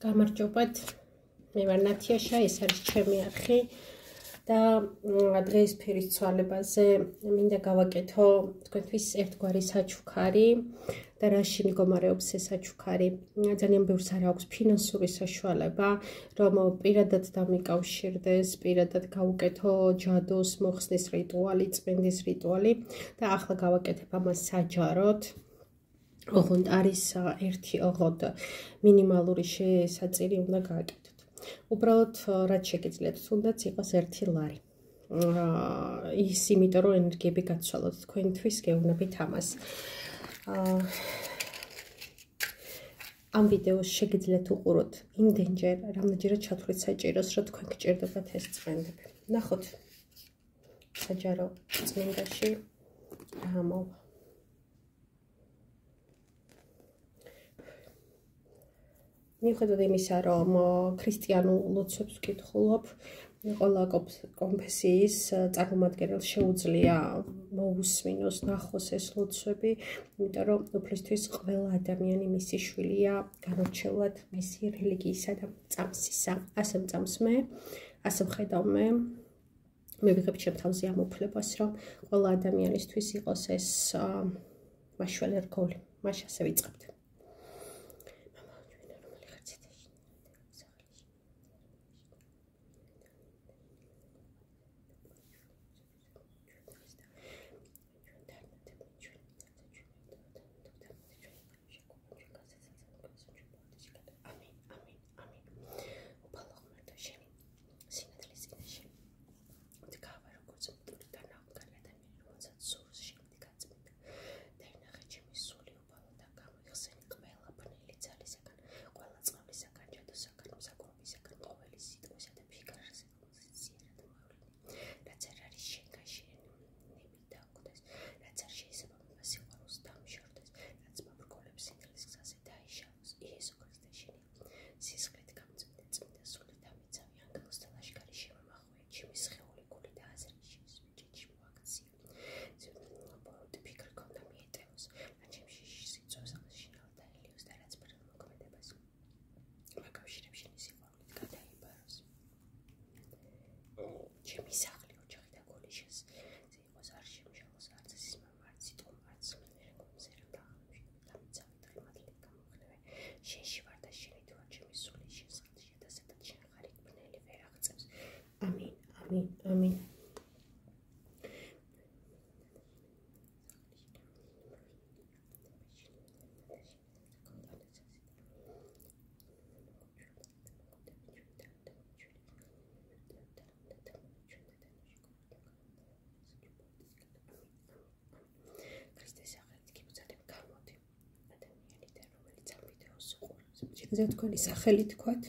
გამარჯობათ. მე ვარ ნათიაშა, ეს არის ჩემი არხი და დღეს ფერის ცვალებაზე მინდა გავაკეთო თქვენთვის ერთგვარი საჩუქარი და რაში მდგომარეობს ეს საჩუქარი. ძალიან ბევრს არ აქვს ფინანსური საშუალება, რომ პირადად დამიკავშირდეს, პირადად გავუკეთო ჯადოს მოხსნის რიტუალი, წმენდის რიტუალი და ახლა გავაკეთებ ამას საჯაროდ. ოღონდ არის ერთი ოღონდ მინიმალური შესაწირი უნდა გააკეთოთ. უბრალოდ რაც შეგიძლიათ, თუნდაც იყოს ერთი ლარი. ის იმიტომ რომ ენერგიები გაცვალოთ თქვენთვის გეუბნებით ამას. ამ ვიდეოს შეგიძლიათ უყუროთ იმდენჯერ, რამდენჯერაც ჩათვლით საჭიროს, რომ თქვენ გჭირდებათ ეს წმენდები. ნახოთ საჯარო წმენდაში რა მოვა. მიუხედავად იმისა, რომ ქრისტიანულ ლოცვებს ვკითხულობ, ყველა კონფესიის წარმომადგენელს შეუძლია მოусმინოს, ნახოს ეს ლოცვები, იმიტომ რომ უფლისთვის ყველა ადამიანი მისი შვილია, განორჩეულად მისი რელიგიისა და წამსისა. ასე მწამს მე, ასე ვხედავ მე ვიღებ ჩემ თავზე ამ უფლებას, რომ ყველა ადამიანისთვის იყოს ეს მაშველი რგოლი. მაშ ასე ვიწყებთ. Amin. შეგიძლიათ თქვენი სახელი თქვათ.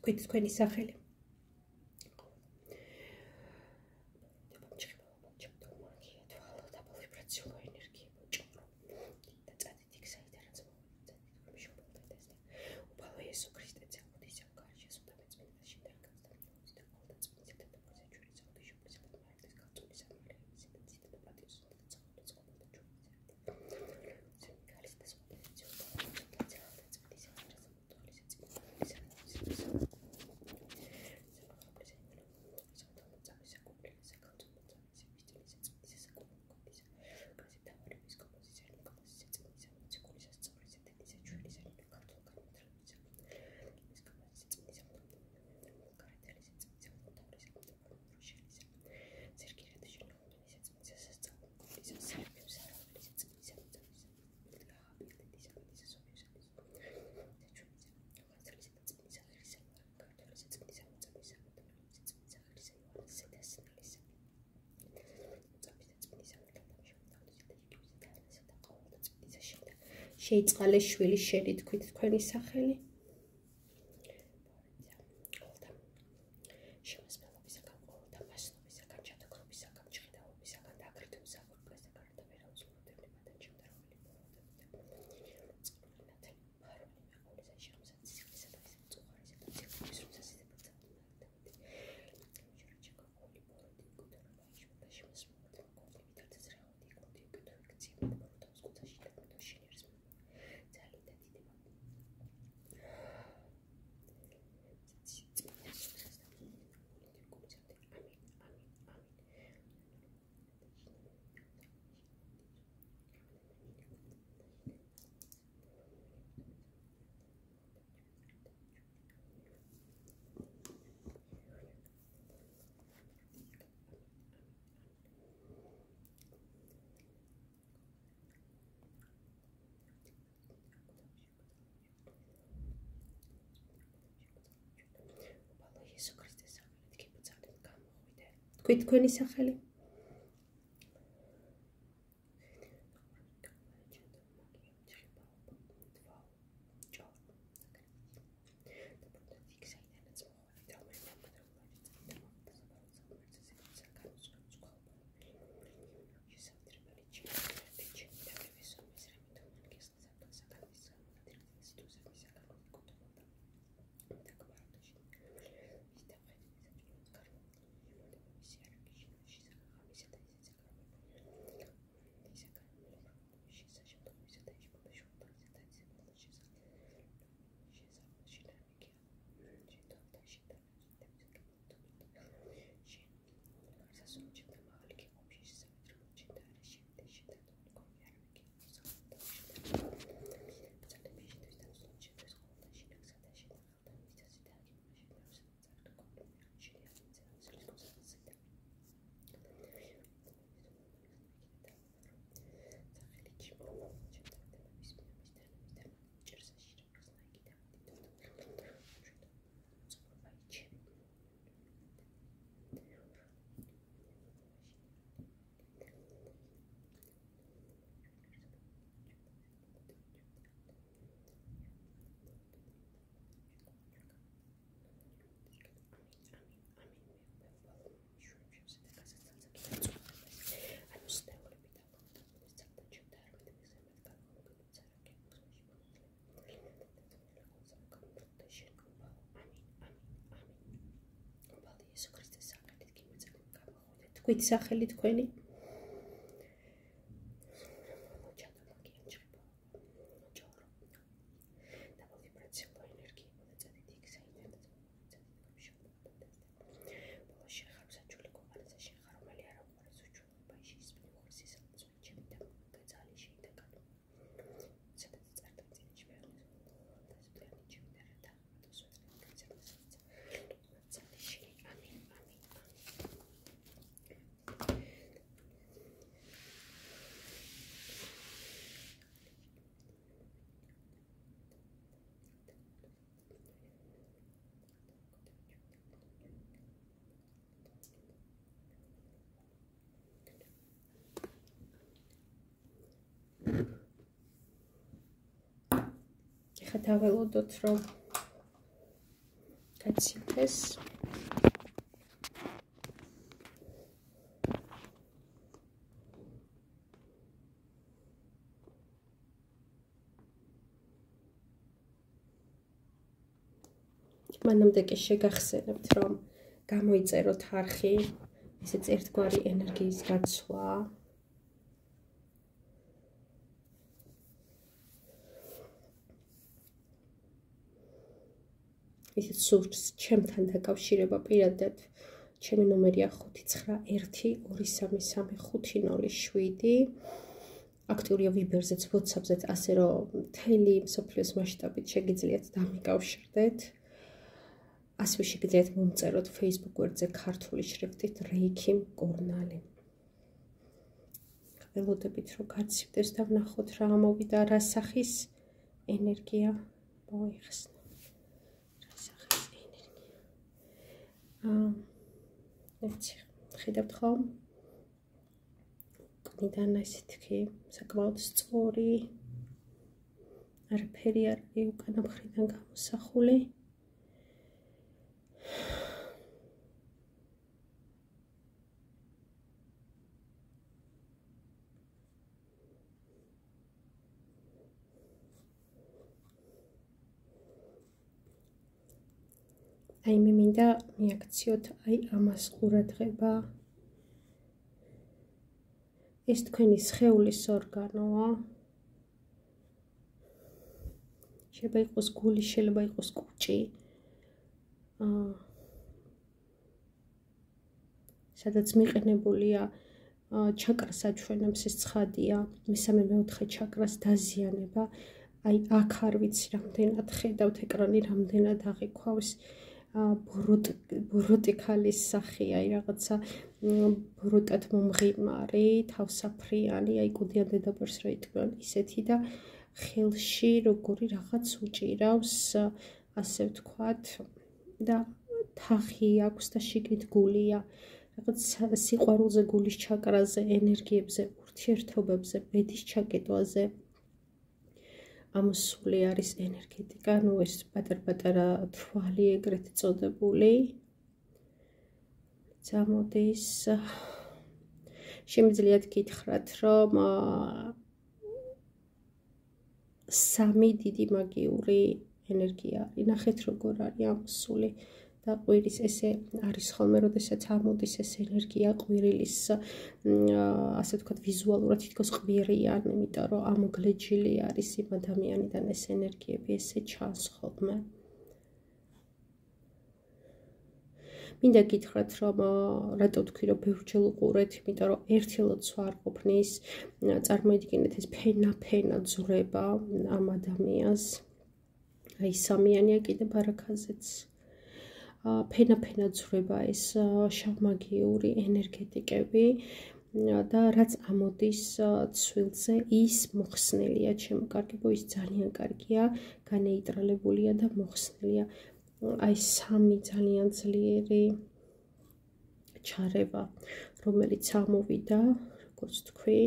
Თქვით თქვენი სახელი. შეიწყალეს შვილი შერი თქვით თქვენი სახელი. შემასწავლებლისაგან, ყოველთა მასნობისაგან, ჩათოქრობისაგან, ჩხიდაობისაგან, დაგრდვისაგან, პრესაგან და ვერაუძლუდებებიდან ჩემდარული იესო ქრისტეს სახელით გიბრძანებ გამოღვიდე. თქვით თქვენი სახელი. თქვით სახელი თქვენი. ეხლა დაველოდოთ რომ გაცილდეს მანამდე კი შეგახსენებთ რომ გამოიწეროთ არხი ესეც ერთგვარი ენერგიის გაცვლა ისეთ სურს ჩემთან დაკავშირება პირადად ჩემი ნომერია 591233507 აქტიურია ვიბერზეც WhatsApp-ზეც ასე რომ მთელი მსოფლიოს მასშტაბით შეგიძლიათ დამიკავშირდეთ ასევე შეგიძლიათ მომწეროთ Facebook გვერდზე ქართული შრიფტით რეიქი მკურნალი ველოდებით რომ გაცივდეს და ვნახოთ რა ამოვიდა რა სახის ენერგია მოიხსნა έτσι, ხედავთ ხომ? კნიდან ესეთი საკმაოდ სწორი არაფერი არ არის უკანა მხრიდან გამოსახული. აი მე მინდა მიაქციოთ აი ამას ყურადღება. ეს თქვენი სხეულის ორგანოა. შეიძლება იყოს გული, შეიძლება იყოს კუჭი. სადაც მიყენებულია ჩაკრას აჩვენებს ეს ცხადია. მესამე მეოთხე ჩაკრას დაზიანება. აი აქ არ ვიცი რამდენად ხედავთ ეკრანი, რამდენად აღიქვავს ბოროტიკალის სახე, აი რაღაცა ბოროტად მომღიმარი, თავსაფრიანი, აი კუდიან დედაბერს რა იტყვიან ისეთი და ხელში როგორი რაღაც უჭირავს, ასე ვთქვათ, და თაღი აქვს და შიგნით გულია. რაღაც სიყვარულზე, გულის ჩაკრაზე, ენერგიებზე, ურთიერთობებზე, ბედის ჩაკეტვაზე ამოსული არის ენერგეტიკა, ну ეს პატარ-პატარა თვალი ეგრეთ წოდებული. წამოდის. შემიძლიათ გითხრათ, რომ სამი დიდი მაგიური ენერგია არის. ნახეთ როგორ არის ამოსული და ყვირის ესე არის ხოლმე, როდესაც ამოდის ეს ენერგია ყვირილის, ასე ვთქვათ, ვიზუალურად თითქოს ყვირიან, იმიტომ რომ ამოგლეჯილი არის იმ ადამიანიდან ეს ენერგიები ესე ჩანს ხოლმე. მინდა გითხრათ, რომ რატო ვთქვი, რომ ბევრჯერ უყურეთ, იმიტომ რომ ერთილოც არ ყოფნის, წარმოიდგინეთ ეს ფენა ძვრება ამ ადამიანს. აი სამიანია კიდე ბარაქაზეც. ფენა ძვრება ეს შავმაგიური ენერგეტიკები და რაც ამოდის ცვილზე, ის მოხსნილია, ჩემო კარგებო, ის ძალიან კარგია, განეიტრალებულია და მოხსნილია. აი სამი ძალიან ძლიერი ჩარევა, რომელიც ამოვიდა, როგორც თქვი,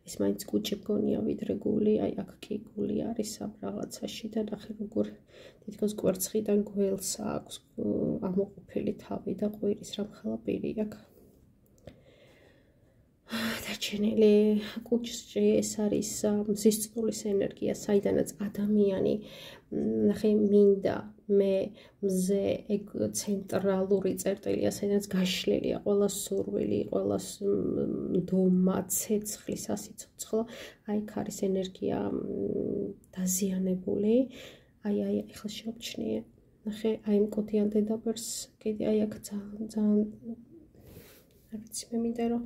ეს მაინც კუჭი მგონია ვიდრე გული, აი აქ კი გული არის ამ რაღაცაში და ნახე როგორ თითქოს კვერცხიდან გველს აქვს ამოყოფილი თავი და ყვირის რამხელა პირი აქვს. დაჩენილი კუჭში ეს არის მზისწყლის ენერგია, საიდანაც ადამიანი ნახე მინდა მე მზე ეგ ცენტრალური წერტილია, საიდანაც გაშლილია ყველა სურვილი, ყველა მდომა, ცეცხლი, სასიცოცხლო, აი აქ არის ენერგია დაზიანებული. აი ახლა შევჩნიე. ნახე აი მკოდიან დედაბერს, კიდე აი აქ ძალიან არ ვიცი მე მინდა რომ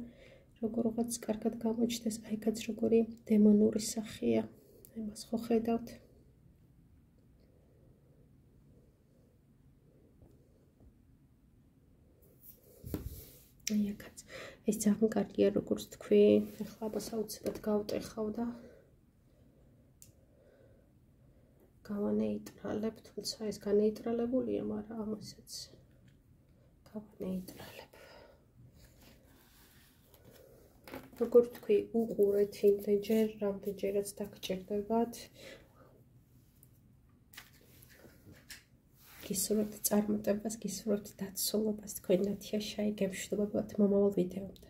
როგორღაც კარგად გამოჩნდეს, აი კაც როგორი დემონური სახეა. აი მას ხო ხედავთ? აი აქაც ეს ძალიან კარგია, როგორც თქვი, ახლა ამას აუცილებლად გავტეხავ და გავანეიტრალებ, თუმცა ეს განეიტრალებულია, მაგრამ ამასაც გავანეიტრალებ. როგორც თქვი, უყურეთ იმდენჯერ, რამდენჯერაც დაგჭირდებათ. გისურვებთ წარმატებას, გისურვებთ დაცულობას, თქვენ ნათია შაი, გემშვიდობებათ მომავალ ვიდეომდე.